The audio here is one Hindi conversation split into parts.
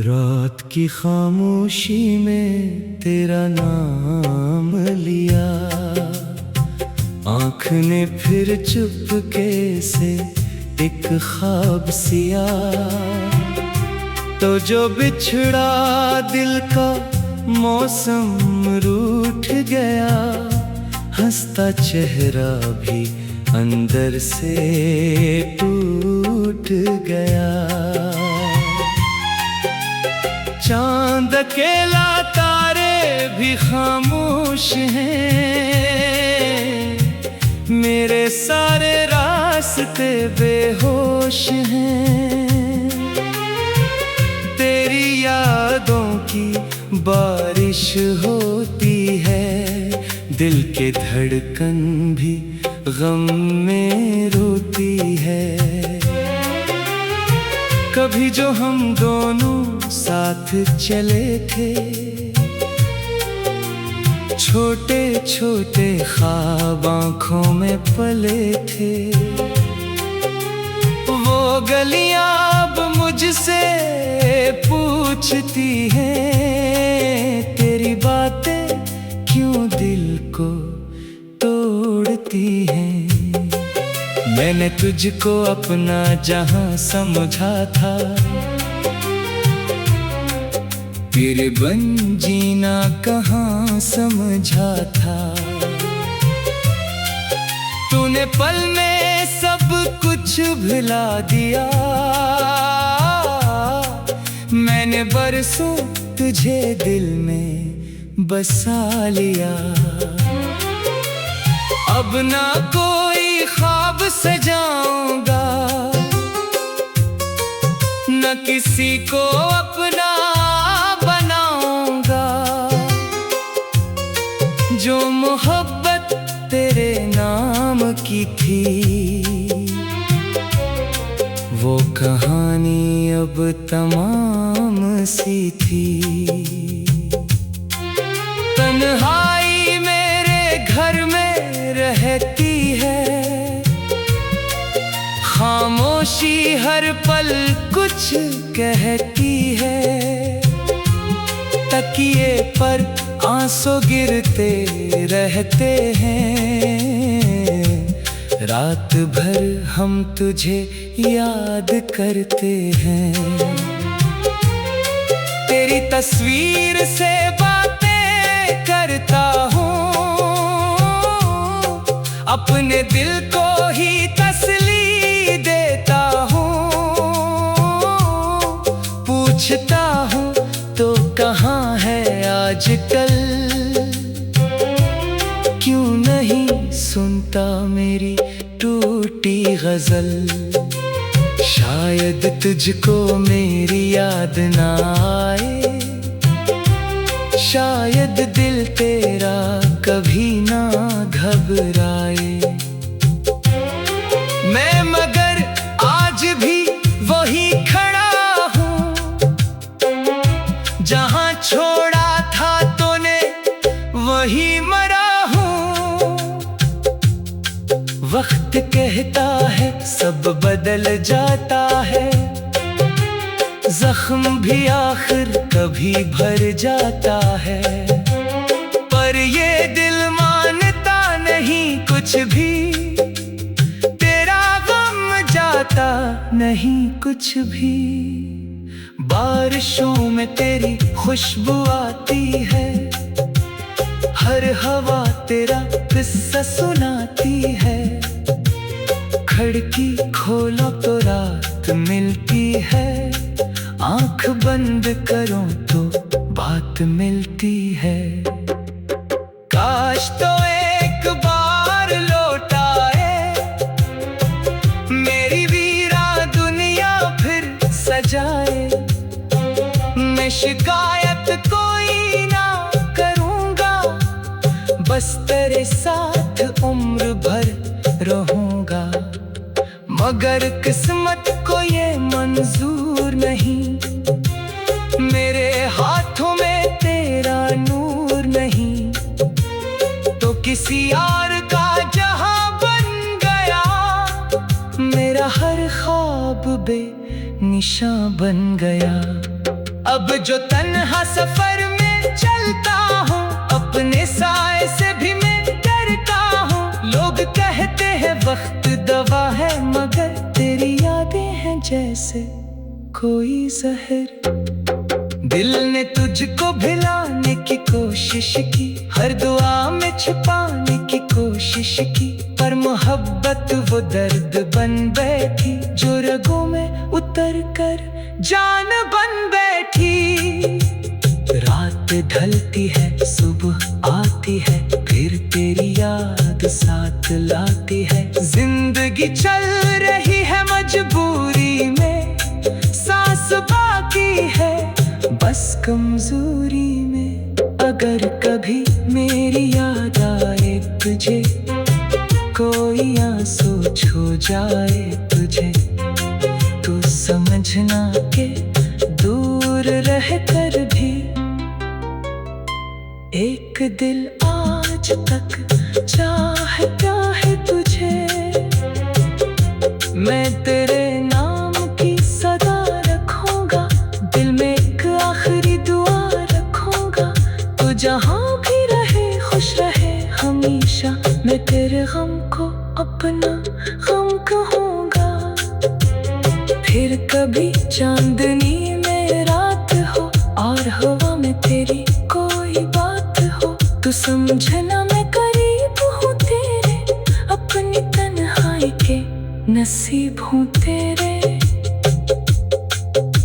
रात की खामोशी में तेरा नाम लिया, आँख ने फिर चुपके से एक ख्वाब सिया। तो जो बिछड़ा दिल का मौसम रूठ गया, हंसता चेहरा भी अंदर से टूट गया। चांद अकेला तारे भी खामोश हैं, मेरे सारे रास्ते बेहोश हैं। तेरी यादों की बारिश होती है, दिल के धड़कन भी गम में रोती है। कभी जो हम दोनों साथ चले थे, छोटे छोटे ख्वाब आँखों में पले थे। वो गलियां अब मुझसे पूछती हैं, तेरी बातें क्यों दिल को तोड़ती हैं। मैंने तुझको अपना जहां समझा था, तेरे बन जीना कहाँ समझा था। तूने पल में सब कुछ भुला दिया, मैंने बरसों तुझे दिल में बसा लिया। अब ना कोई ख्वाब सजाऊंगा, न किसी को अपना बनाऊंगा। जो मोहब्बत तेरे नाम की थी, वो कहानी अब तमाम सी थी। तन्हाई मेरे घर में रहती है, खामोशी हर पल कुछ कहती है। तकिए पर आंसू गिरते रहते हैं, रात भर हम तुझे याद करते हैं। तेरी तस्वीर से बातें करता हूँ, अपने दिल को ही तसल्ली देता हूँ। पूछता हूँ तो कहाँ है आजकल, क्यों नहीं सुनता मेरी टूटी गजल। शायद तुझको मेरी याद ना आए, शायद दिल तेरा कभी ना घबराए। मैं मगर आज भी वही खड़ा हूँ, जहाँ छोड़ा था तूने वही मरा हूँ। वक्त कहता है सब बदल जाता है, जख्म भी आखिर कभी भर जाता है। पर ये दिल मानता नहीं कुछ भी, तेरा गम जाता नहीं कुछ भी। बारिशों में तेरी खुशबू आती है, हर हवा तेरा किस्सा सुनाती है। खिड़की खोलो तो रात मिलती है, आँख बंद करो तो बात मिलती है। काश तो एक बार लौट आए, मेरी वीरा दुनिया फिर सजाए। मैं शिकायत कोई ना मगर किस्मत को ये मंजूर नहीं। मेरे हाथों में तेरा नूर नहीं, तो किसी और का जहां बन गया। मेरा हर ख्वाब बेनिशां बन गया। अब जो तन्हा सफर में चलता हूँ, अपने साए से भी मैं डरता हूँ। लोग कहते हैं वक्त दवा है, मगर तेरी यादें हैं जैसे कोई जहर। दिल ने तुझको भिलाने की कोशिश की, हर दुआ में छिपाने की कोशिश की, पर मोहब्बत वो दर्द बन बैठी जो रगों में उतर कर जान बन बैठी। रात ढलती है, सुबह आती है, फिर तेरी याद साथ लाती है। जिंदगी चल रही है मजबूरी में, सांस बाकी है बस कमजोरी में। अगर कभी मेरी याद आए तुझे, कोई आंसू छू जाए तुझे, तो समझना के दूर रहकर भी एक दिल आज तक चाहता है तुझे। मैं तेरे नाम की सदा रखूंगा, दिल में एक आखिरी दुआ रखूंगा। तो जहां भी रहे खुश रहे हमेशा, मैं तेरे गम को अपना गम कहूंगा। फिर कभी चांदनी में रात हो और हवा में तेरी कोई बात हो, तो समझना मैं करीब हूँ तेरे, अपनी तन्हाई के नसीब हूँ तेरे।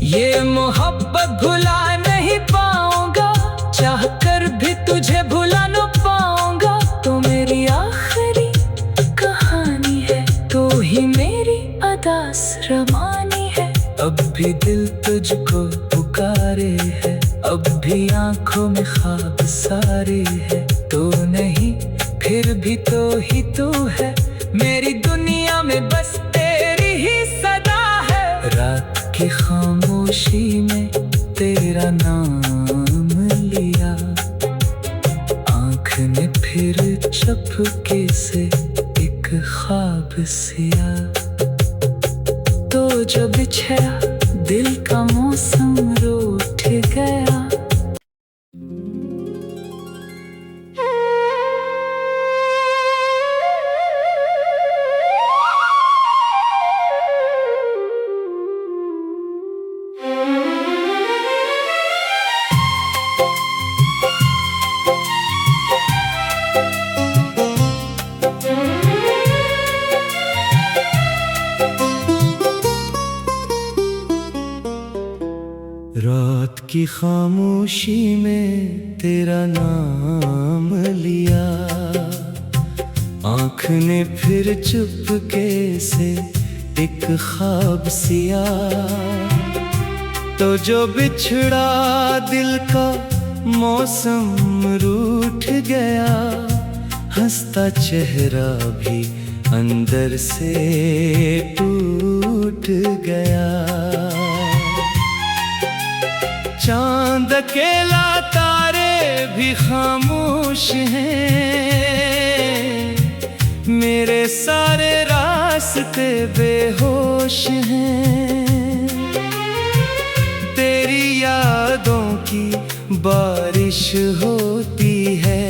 ये मोहब्बत भुला नहीं पाऊंगा, चाह कर भी तुझे भुला न पाऊंगा। तो मेरी आखिरी कहानी है, तो ही मेरी अदास रवानी है। अब भी दिल तुझको पुकारे है, अब भी आंखों में ख्वाब सारे है। तो नहीं फिर भी तो ही तू है, मेरी दुनिया में बस तेरी ही सदा है। रात की खामोशी में तेरा नाम लिया, आँख ने फिर चपके से एक ख्वाब सिया। तो जब बिछड़ा दिल का मौसम रूठ गया। रात की खामोशी में तेरा नाम लिया, आँख ने फिर चुपके से एक ख्वाब सिया। तो जो बिछड़ा दिल का मौसम रूठ गया, हंसता चेहरा भी अंदर से टूट गया। चांद अकेला तारे भी खामोश हैं, मेरे सारे रास्ते बेहोश हैं। तेरी यादों की बारिश होती है,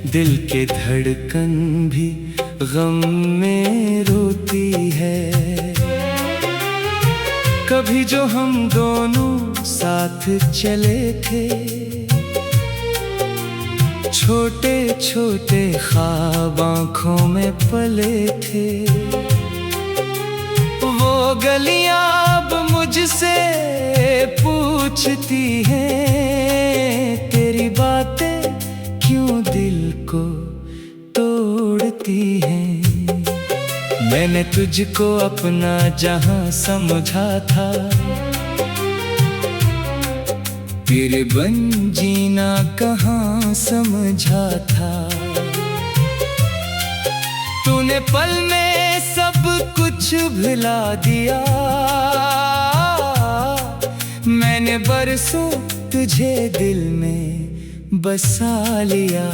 दिल के धड़कन भी गम में रोती है। कभी जो हम दोनों साथ चले थे, छोटे छोटे ख्वाब आँखों में पले थे। वो गलियां अब मुझसे पूछती हैं, तेरी बातें क्यों दिल को तोड़ती हैं। मैंने तुझको अपना जहां समझा था, तेरे बन जीना कहाँ समझा था। तूने तूने पल में सब कुछ भुला दिया, मैंने बरसों तुझे दिल में बसा लिया।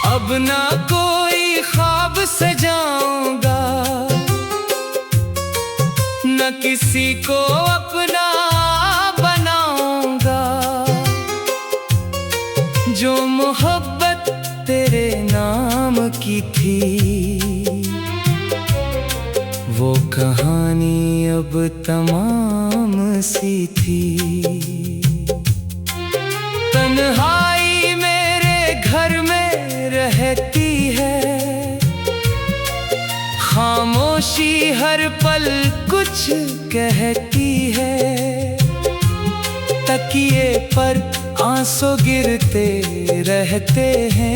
अब ना कोई ख्वाब सजाऊंगा, न किसी को अपना बनाऊंगा। जो मोहब्बत तेरे नाम की थी, वो कहानी अब तमाम सी थी। तन्हाई मेरे घर में रहती है, खामोशी हर पल कुछ कहती है। तकिए पर आंसू गिरते रहते हैं,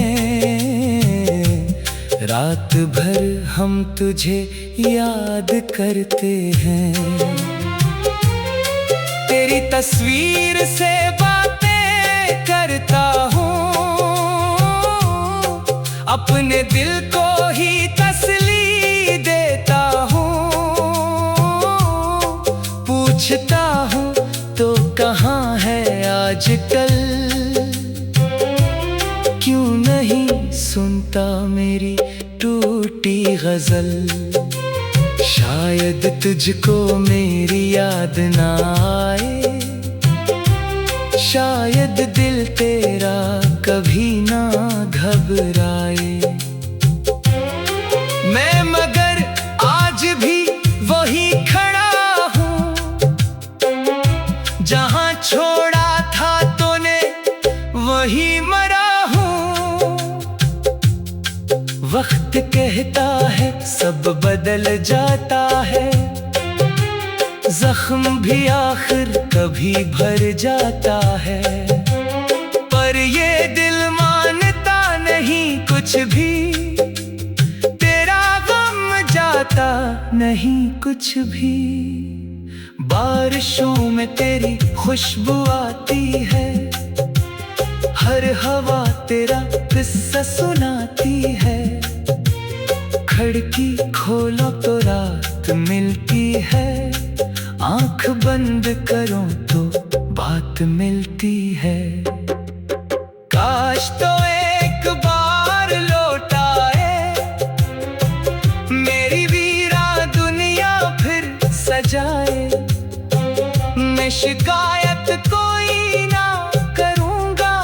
रात भर हम तुझे याद करते हैं। तेरी तस्वीर से बातें करता हूँ, अपने दिल को ही तसल्ली देता हूँ। पूछता हूँ तो कहाँ है आजकल, क्यों नहीं सुनता मेरी टूटी गजल। शायद तुझको मेरी याद ना आए, शायद दिल तेरा कभी ना घबराए। मैं मगर आज भी वही खड़ा हूँ, जहाँ छोड़ा था तूने वही मरा हूँ। वक्त कहता है सब बदल जाता है, जख्म भी आखिर कभी भर जाता है। पर ये दिल मानता नहीं कुछ भी, तेरा गम जाता नहीं कुछ भी। बारिशों में तेरी खुशबू आती है, हर हवा तेरा किस्सा सुनाती है। खिड़की खोलो तो रात मिलती है, आंख बंद करो तो बात मिलती है। काश तो एक बार लौट आए, मेरी वीरा दुनिया फिर सजाए। मैं शिकायत कोई ना करूँगा,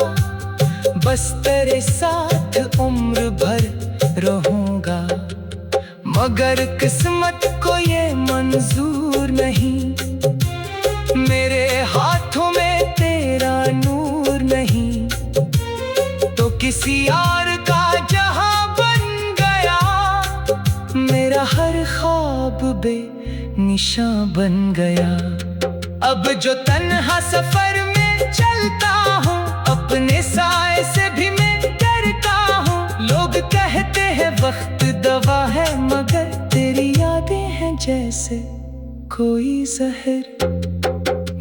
बस तेरे साथ उम्र भर रहूँगा। मगर किस्मत को ये मंजूर नहीं, मेरे हाथों में तेरा नूर नहीं। तो किसी और का जहां बन गया, मेरा हर ख्वाब बेनिशान बन गया। अब जो तन्हा सफर में चलता हूँ, अपने साए से भी मैं डरता हूँ। लोग कहते हैं वक्त दवा है, मगर तेरी यादें हैं जैसे कोई जहर।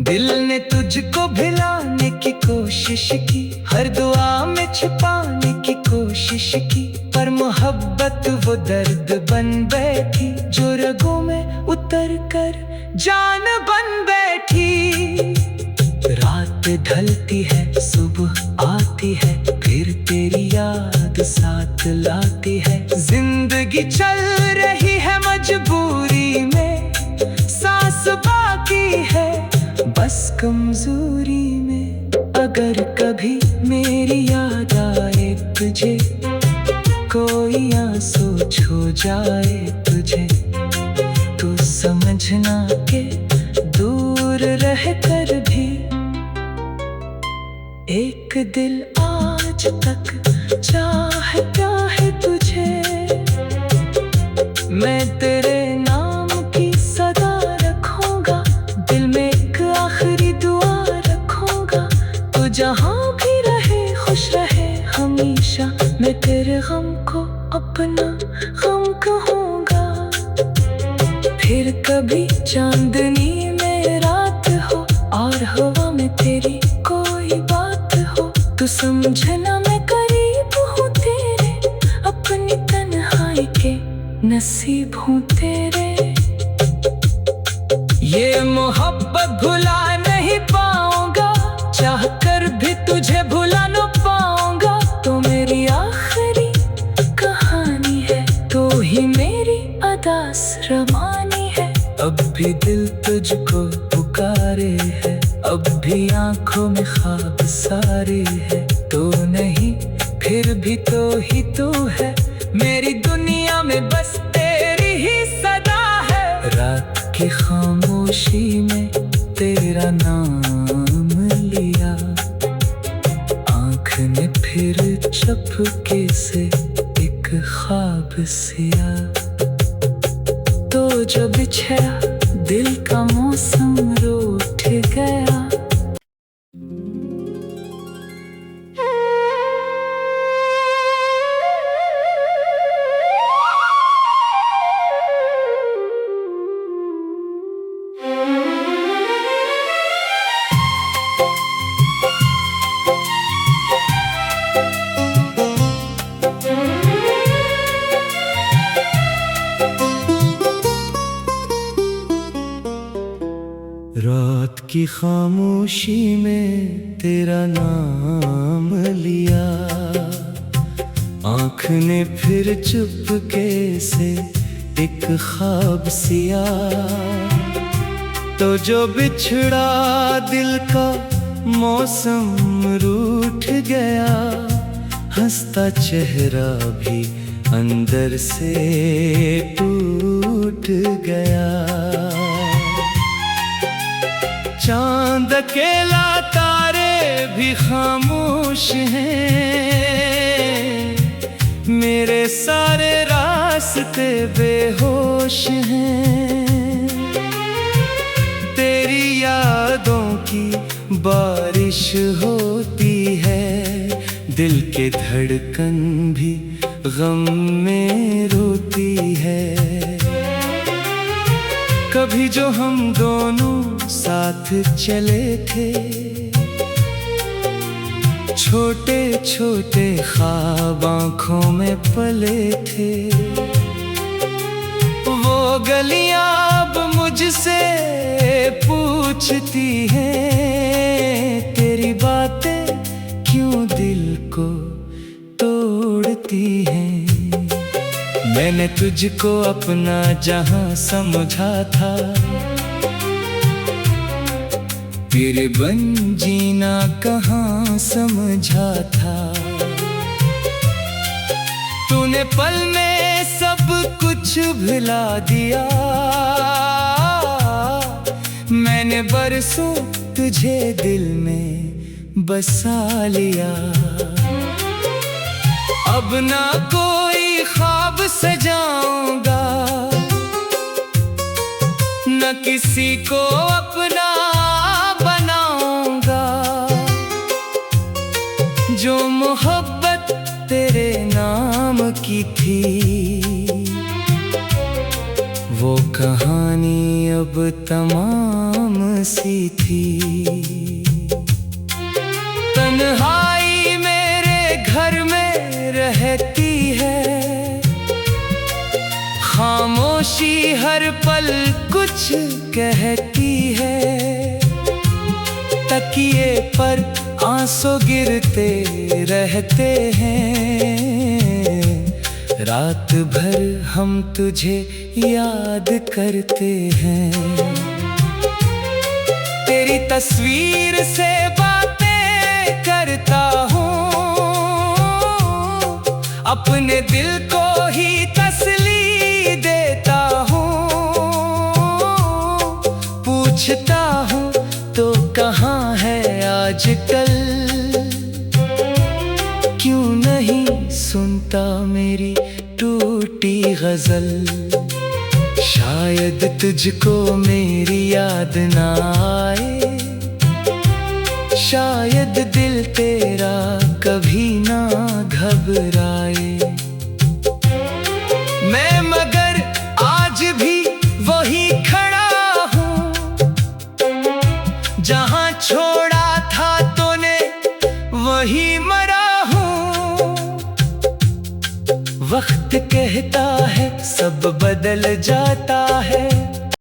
दिल ने तुझको भिलाने की कोशिश की, हर दुआ में छुपाने की कोशिश की। पर मोहब्बत वो दर्द बन बैठी, जो रगों में उतर कर जान बन बैठी। रात ढलती है सुबह आती है, फिर तेरी याद साथ लाती है। जिंदगी चल रही है मजबूरी में, सांस बाकी है बस कमजोरी में। अगर कभी मेरी याद आए तुझे, कोई आंसू छू जाए तुझे, तो समझना के दूर रह कर भी एक दिल आज तक चाहता है तुझे। मैं तेरे नाम की सदा रखूंगा, दिल में एक आखिरी दुआ रखूंगा। तू जहाँ भी रहे खुश रहे हमेशा, मैं तेरे गम को अपना गम कहूँगा। फिर कभी चांदनी में रात हो और हवा में तेरी कोई बात हो, तू समझना मैं करीब हूँ तेरे, अपनी तन नसीब हूँ तेरे। ये मोहब्बत भुला नहीं पाऊंगा, चाह कर भी तुझे भुला न पाऊंगा। तो मेरी आखिरी कहानी है, तो ही मेरी अदास रवानी है। अब भी दिल तुझको पुकारे है, अब भी आंखों में ख्वाब सारे है। तो नहीं फिर भी तो ही तू है, मेरी दुनिया में बस तेरी ही सदा है। रात की खामोशी में तेरा नाम लिया, आँख ने फिर चपके से एक ख्वाब सिया। तो जो बिछड़ा दिल का मौसम रूठ गया। रात की खामोशी में तेरा नाम लिया, आँख ने फिर चुपके से एक ख्वाब सिया। तो जो बिछड़ा दिल का मौसम रूठ गया, हंसता चेहरा भी अंदर से टूट गया। चांद अकेला तारे भी खामोश हैं, मेरे सारे रास्ते बेहोश हैं। तेरी यादों की बारिश होती है, दिल के धड़कन भी गम में रोती है। कभी जो हम दोनों साथ चले थे, छोटे छोटे ख्वाब आँखों में पले थे। वो गलियां अब मुझसे पूछती हैं, तेरी बातें क्यों दिल को तोड़ती हैं। मैंने तुझको अपना जहां समझा था, फिर बन जीना कहाँ समझा था। तूने पल में सब कुछ भुला दिया, मैंने बरसों तुझे दिल में बसा लिया। अब ना कोई ख्वाब सजाऊंगा, न किसी को अपना बनाऊंगा। जो मोहब्बत तेरे नाम की थी, वो कहानी अब तमाम सी थी। तन्हाई मेरे घर में रहती है, खामोशी हर पल कुछ कहती है। तकिए पर आंसू गिरते रहते हैं, रात भर हम तुझे याद करते हैं। तेरी तस्वीर से बातें करता हूँ, अपने दिल को ही तसल्ली देता हूँ। पूछता हूँ तो कहाँ है आजकल, क्यों नहीं सुनता मेरी टूटी गजल। शायद तुझको मेरी याद ना आए, शायद दिल तेरा कभी ना घबराए। मैं मगर आज भी वही खड़ा हूँ, जहाँ छोड़ा था तूने वही मरा हूँ। वक्त कहता है सब बदल जाता है,